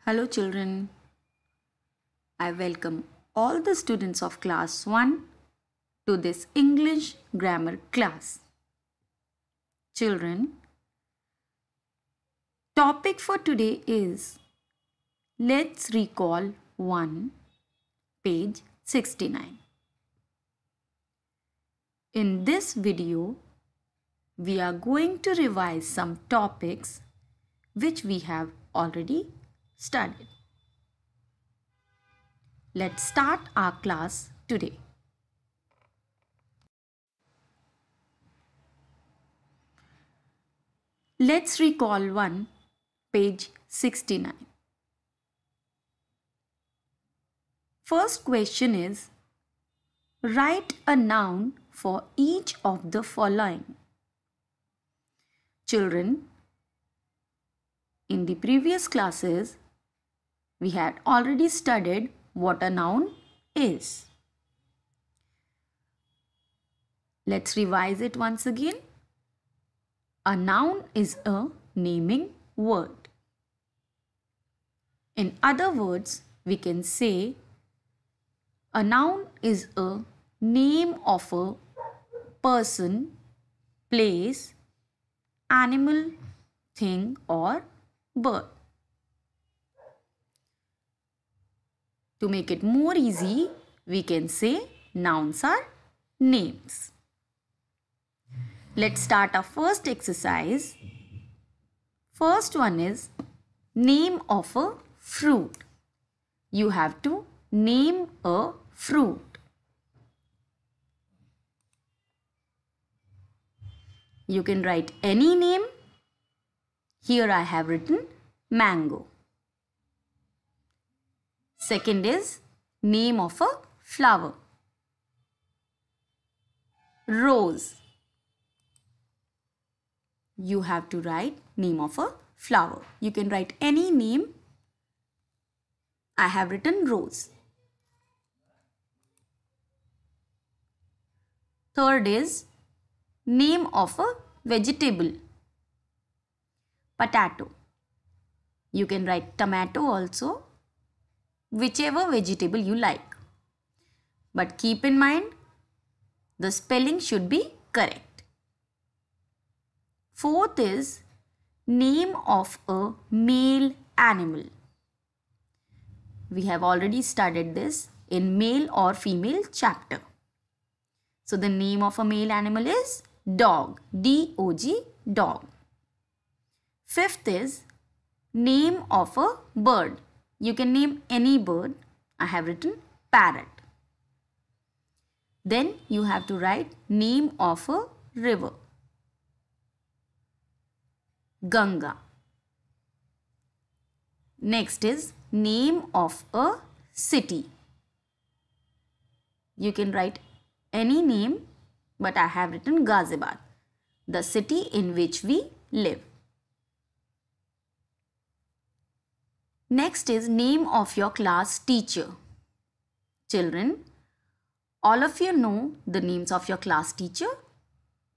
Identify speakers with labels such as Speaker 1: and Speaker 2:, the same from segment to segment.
Speaker 1: Hello children, I welcome all the students of class 1 to this English grammar class. Children, topic for today is Let's Recall 1, page 69. In this video, we are going to revise some topics which we have already studied. Let's start our class today. Let's recall 1, page 69. First question is, write a noun for each of the following. Children, in the previous classes, we had already studied what a noun is. Let's revise it once again. A noun is a naming word. In other words, we can say a noun is a name of a person, place, animal, thing or bird. To make it more easy, we can say nouns are names. Let's start our first exercise. First one is name of a fruit. You have to name a fruit. You can write any name. Here I have written mango. Second is name of a flower. Rose. You have to write name of a flower. You can write any name. I have written rose. Third is name of a vegetable. Potato. You can write tomato also. Whichever vegetable you like. But keep in mind, the spelling should be correct. Fourth is name of a male animal. We have already studied this in male or female chapter. So the name of a male animal is dog. D-O-G, dog. Fifth is name of a bird. You can name any bird. I have written parrot. Then you have to write name of a river. Ganga. Next is name of a city. You can write any name, but I have written Ghaziabad, the city in which we live. Next is name of your class teacher. Children, all of you know the names of your class teacher.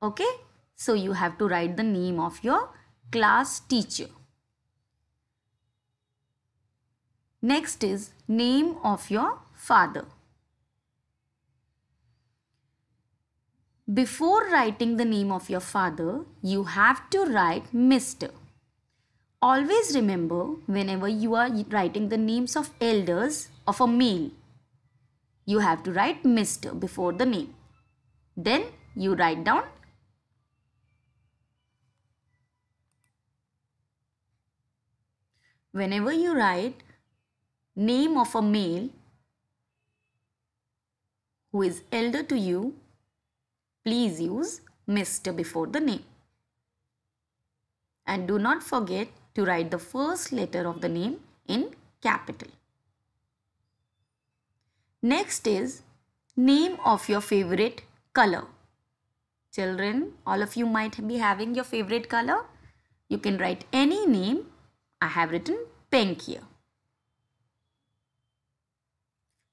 Speaker 1: Okay? So you have to write the name of your class teacher. Next is name of your father. Before writing the name of your father, you have to write Mr. Always remember, whenever you are writing the names of elders of a male, you have to write Mr. before the name. Then you write down whenever you write name of a male who is elder to you, please use Mr. before the name. And do not forget to write the first letter of the name in capital. Next is name of your favorite color. Children, all of you might be having your favorite color. You can write any name. I have written pink here.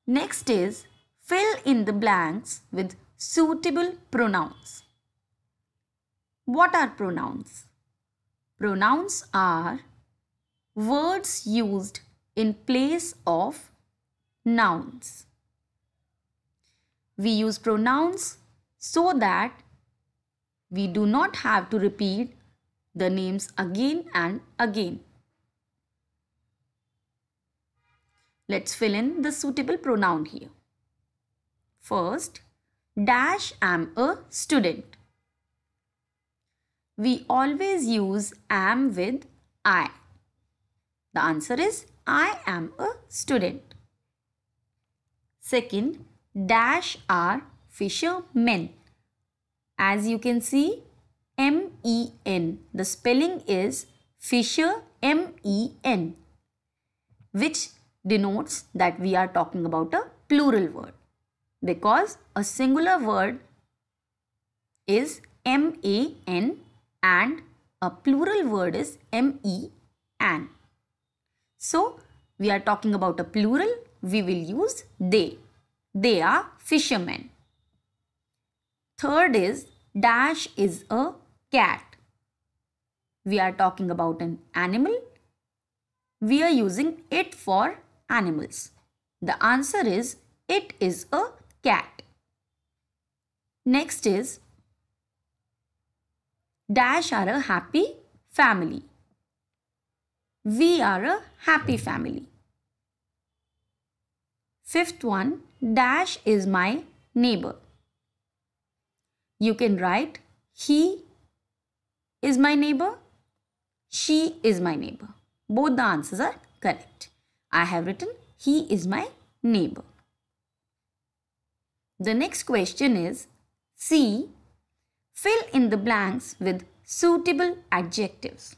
Speaker 1: Next is fill in the blanks with suitable pronouns. What are pronouns? Pronouns are words used in place of nouns. We use pronouns so that we do not have to repeat the names again and again. Let's fill in the suitable pronoun here. First, dash am a student. We always use am with I. The answer is I am a student. Second, dash are fishermen. As you can see, M-E-N. The spelling is fisher, M-E-N, which denotes that we are talking about a plural word, because a singular word is M-A-N and a plural word is M-E-N. So, we are talking about a plural, we will use they. They are fishermen. Third is dash is a cat. We are talking about an animal. We are using it for animals. The answer is it is a cat. Next is dash are a happy family. We are a happy family. Fifth one, dash is my neighbor. You can write he is my neighbor, she is my neighbor. Both the answers are correct. I have written he is my neighbor. The next question is C. Fill in the blanks with suitable adjectives.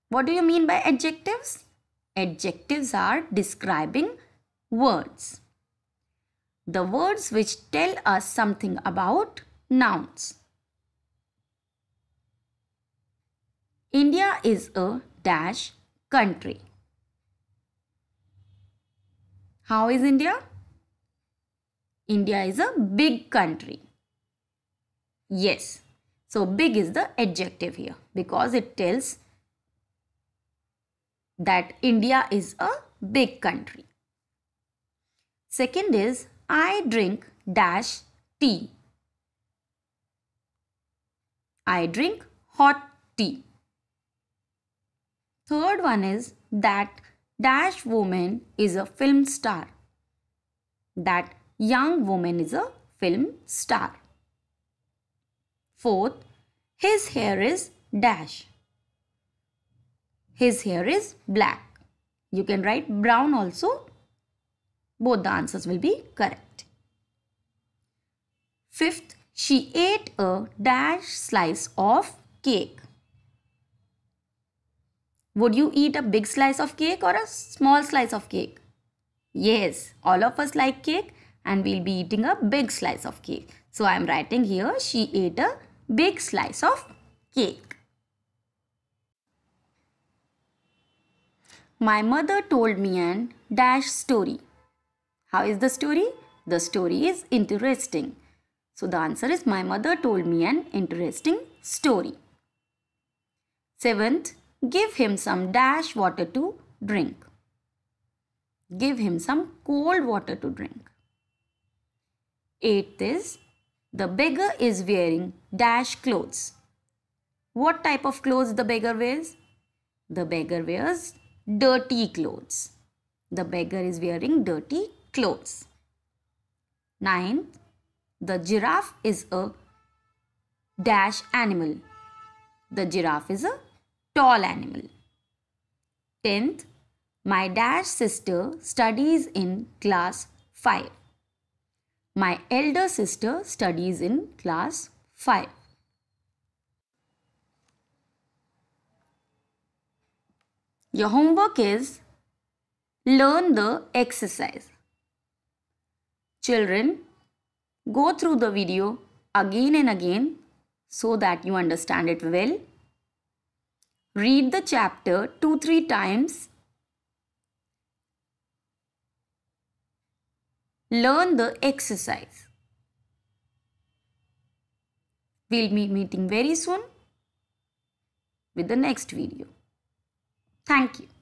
Speaker 1: What do you mean by adjectives? Adjectives are describing words. The words which tell us something about nouns. India is a dash country. How is India? India is a big country. Yes. So big is the adjective here because it tells that India is a big country. Second is I drink dash tea. I drink hot tea. Third one is that dash woman is a film star. That young woman is a film star. Fourth, his hair is dash. His hair is black. You can write brown also. Both the answers will be correct. Fifth, she ate a dash slice of cake. Would you eat a big slice of cake or a small slice of cake? Yes, all of us like cake and we'll be eating a big slice of cake. So I am writing here she ate a big slice of cake. My mother told me an dash story. How is the story? The story is interesting. So the answer is my mother told me an interesting story. Seventh, give him some dash water to drink. Give him some cold water to drink. Eighth is the beggar is wearing dash clothes. What type of clothes the beggar wears? The beggar wears dirty clothes. The beggar is wearing dirty clothes. Ninth, the giraffe is a dash animal. The giraffe is a tall animal. 10th, my dash sister studies in class 5. My elder sister studies in class 5. Your homework is learn the exercise. Children, go through the video again and again so that you understand it well. Read the chapter 2-3 times. Learn the exercise. We'll be meeting very soon with the next video. Thank you.